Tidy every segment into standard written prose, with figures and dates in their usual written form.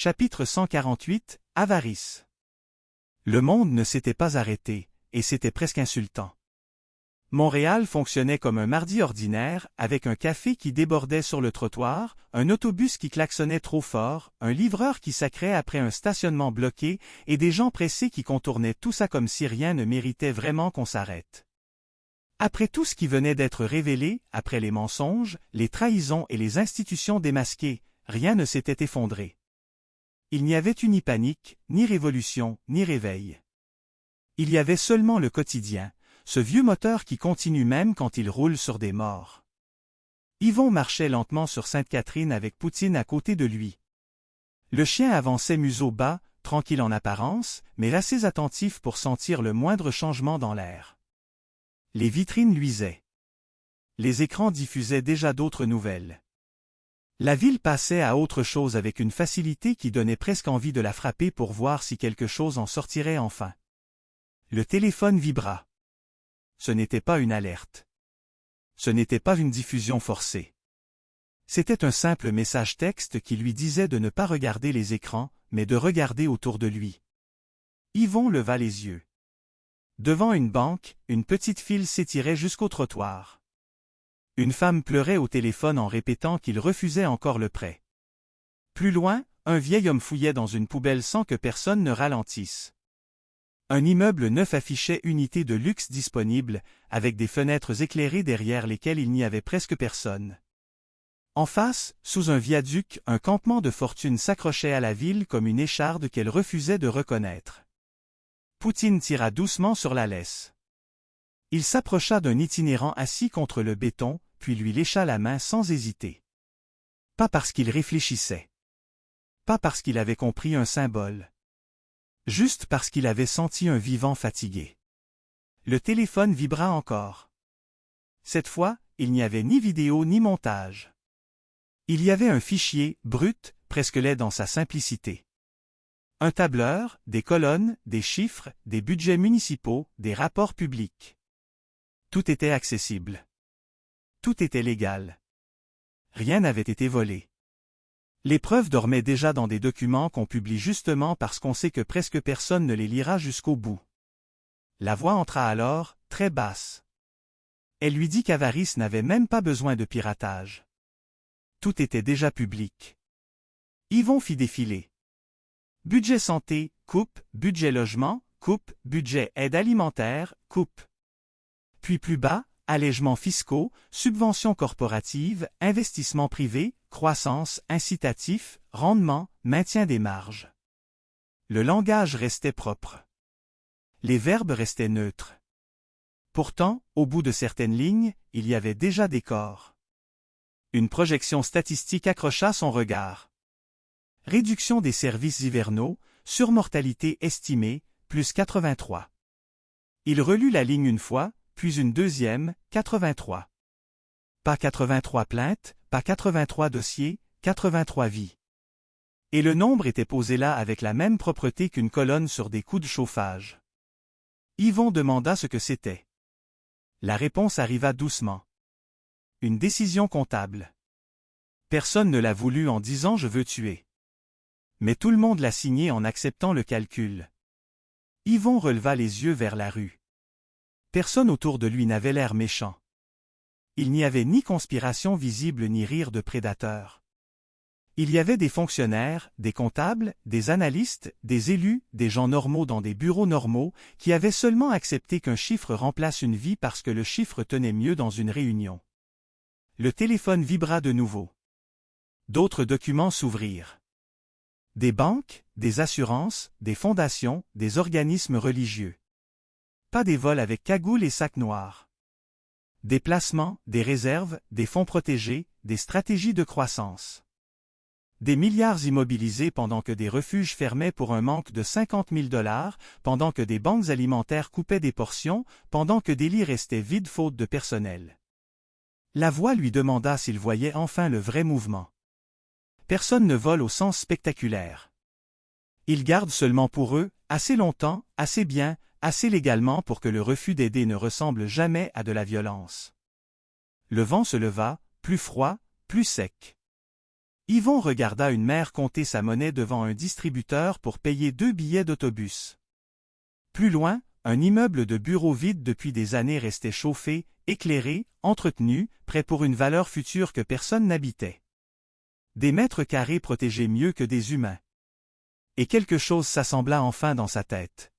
Chapitre 148, Avarice. Le monde ne s'était pas arrêté, et c'était presque insultant. Montréal fonctionnait comme un mardi ordinaire, avec un café qui débordait sur le trottoir, un autobus qui klaxonnait trop fort, un livreur qui sacrait après un stationnement bloqué, et des gens pressés qui contournaient tout ça comme si rien ne méritait vraiment qu'on s'arrête. Après tout ce qui venait d'être révélé, après les mensonges, les trahisons et les institutions démasquées, rien ne s'était effondré. Il n'y avait eu ni panique, ni révolution, ni réveil. Il y avait seulement le quotidien, ce vieux moteur qui continue même quand il roule sur des morts. Yvon marchait lentement sur Sainte-Catherine avec Poutine à côté de lui. Le chien avançait museau bas, tranquille en apparence, mais assez attentif pour sentir le moindre changement dans l'air. Les vitrines luisaient. Les écrans diffusaient déjà d'autres nouvelles. La ville passait à autre chose avec une facilité qui donnait presque envie de la frapper pour voir si quelque chose en sortirait enfin. Le téléphone vibra. Ce n'était pas une alerte. Ce n'était pas une diffusion forcée. C'était un simple message texte qui lui disait de ne pas regarder les écrans, mais de regarder autour de lui. Yvon leva les yeux. Devant une banque, une petite file s'étirait jusqu'au trottoir. Une femme pleurait au téléphone en répétant qu'il refusait encore le prêt. Plus loin, un vieil homme fouillait dans une poubelle sans que personne ne ralentisse. Un immeuble neuf affichait unité de luxe disponible, avec des fenêtres éclairées derrière lesquelles il n'y avait presque personne. En face, sous un viaduc, un campement de fortune s'accrochait à la ville comme une écharde qu'elle refusait de reconnaître. Poutine tira doucement sur la laisse. Il s'approcha d'un itinérant assis contre le béton, puis lui lécha la main sans hésiter. Pas parce qu'il réfléchissait. Pas parce qu'il avait compris un symbole. Juste parce qu'il avait senti un vivant fatigué. Le téléphone vibra encore. Cette fois, il n'y avait ni vidéo ni montage. Il y avait un fichier, brut, presque laid dans sa simplicité. Un tableur, des colonnes, des chiffres, des budgets municipaux, des rapports publics. Tout était accessible. Tout était légal. Rien n'avait été volé. Les preuves dormaient déjà dans des documents qu'on publie justement parce qu'on sait que presque personne ne les lira jusqu'au bout. La voix entra alors, très basse. Elle lui dit qu'Avarice n'avait même pas besoin de piratage. Tout était déjà public. Yvon fit défiler. Budget santé, coupe, budget logement, coupe, budget aide alimentaire, coupe. Puis plus bas, allègements fiscaux, subventions corporatives, investissements privés, croissance, incitatif, rendement, maintien des marges. Le langage restait propre. Les verbes restaient neutres. Pourtant, au bout de certaines lignes, il y avait déjà des corps. Une projection statistique accrocha son regard. Réduction des services hivernaux, surmortalité estimée, plus 83. Il relut la ligne une fois, puis une deuxième, 83. Pas 83 plaintes, pas 83 dossiers, 83 vies. Et le nombre était posé là avec la même propreté qu'une colonne sur des coups de chauffage. Yvon demanda ce que c'était. La réponse arriva doucement. Une décision comptable. Personne ne l'a voulu en disant « je veux tuer ». Mais tout le monde l'a signé en acceptant le calcul. Yvon releva les yeux vers la rue. Personne autour de lui n'avait l'air méchant. Il n'y avait ni conspiration visible ni rire de prédateurs. Il y avait des fonctionnaires, des comptables, des analystes, des élus, des gens normaux dans des bureaux normaux, qui avaient seulement accepté qu'un chiffre remplace une vie parce que le chiffre tenait mieux dans une réunion. Le téléphone vibra de nouveau. D'autres documents s'ouvrirent. Des banques, des assurances, des fondations, des organismes religieux. Pas des vols avec cagoule et sacs noirs. Des placements, des réserves, des fonds protégés, des stratégies de croissance. Des milliards immobilisés pendant que des refuges fermaient pour un manque de 50 000 $, pendant que des banques alimentaires coupaient des portions, pendant que des lits restaient vides faute de personnel. La voix lui demanda s'il voyait enfin le vrai mouvement. Personne ne vole au sens spectaculaire. Ils gardent seulement pour eux, assez longtemps, assez bien, assez légalement pour que le refus d'aider ne ressemble jamais à de la violence. Le vent se leva, plus froid, plus sec. Yvon regarda une mère compter sa monnaie devant un distributeur pour payer 2 billets d'autobus. Plus loin, un immeuble de bureaux vide depuis des années restait chauffé, éclairé, entretenu, prêt pour une valeur future que personne n'habitait. Des mètres carrés protégeaient mieux que des humains. Et quelque chose s'assembla enfin dans sa tête.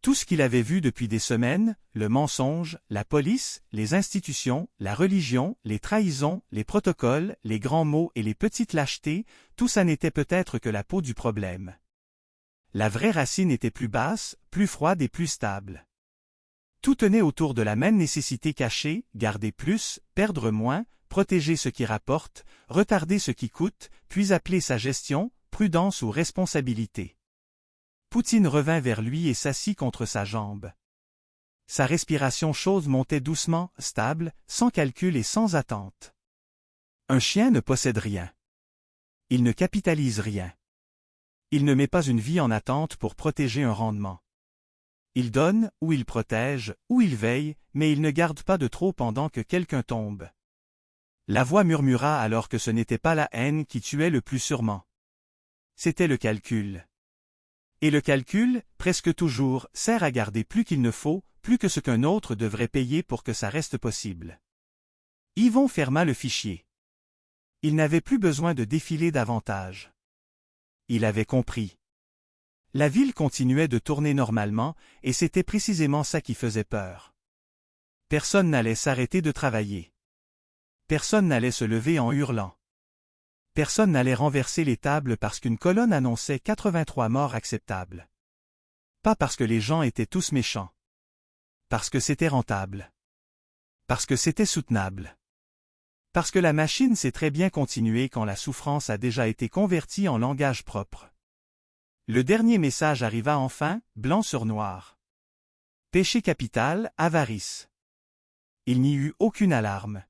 Tout ce qu'il avait vu depuis des semaines, le mensonge, la police, les institutions, la religion, les trahisons, les protocoles, les grands mots et les petites lâchetés, tout ça n'était peut-être que la peau du problème. La vraie racine était plus basse, plus froide et plus stable. Tout tenait autour de la même nécessité cachée, garder plus, perdre moins, protéger ce qui rapporte, retarder ce qui coûte, puis appeler sa gestion, prudence ou responsabilité. Poutine revint vers lui et s'assit contre sa jambe. Sa respiration chaude montait doucement, stable, sans calcul et sans attente. Un chien ne possède rien. Il ne capitalise rien. Il ne met pas une vie en attente pour protéger un rendement. Il donne, ou il protège, ou il veille, mais il ne garde pas de trop pendant que quelqu'un tombe. La voix murmura alors que ce n'était pas la haine qui tuait le plus sûrement. C'était le calcul. Et le calcul, presque toujours, sert à garder plus qu'il ne faut, plus que ce qu'un autre devrait payer pour que ça reste possible. Yvon ferma le fichier. Il n'avait plus besoin de défiler davantage. Il avait compris. La ville continuait de tourner normalement, et c'était précisément ça qui faisait peur. Personne n'allait s'arrêter de travailler. Personne n'allait se lever en hurlant. Personne n'allait renverser les tables parce qu'une colonne annonçait 83 morts acceptables. Pas parce que les gens étaient tous méchants. Parce que c'était rentable. Parce que c'était soutenable. Parce que la machine sait très bien continuer quand la souffrance a déjà été convertie en langage propre. Le dernier message arriva enfin, blanc sur noir. Péché capital, avarice. Il n'y eut aucune alarme.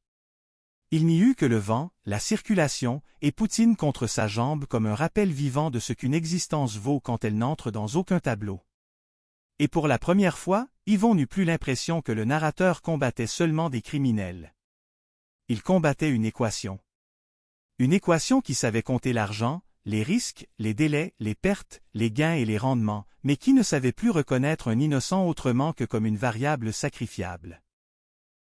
Il n'y eut que le vent, la circulation, et Poutine contre sa jambe comme un rappel vivant de ce qu'une existence vaut quand elle n'entre dans aucun tableau. Et pour la première fois, Yvon n'eut plus l'impression que le narrateur combattait seulement des criminels. Il combattait une équation. Une équation qui savait compter l'argent, les risques, les délais, les pertes, les gains et les rendements, mais qui ne savait plus reconnaître un innocent autrement que comme une variable sacrifiable.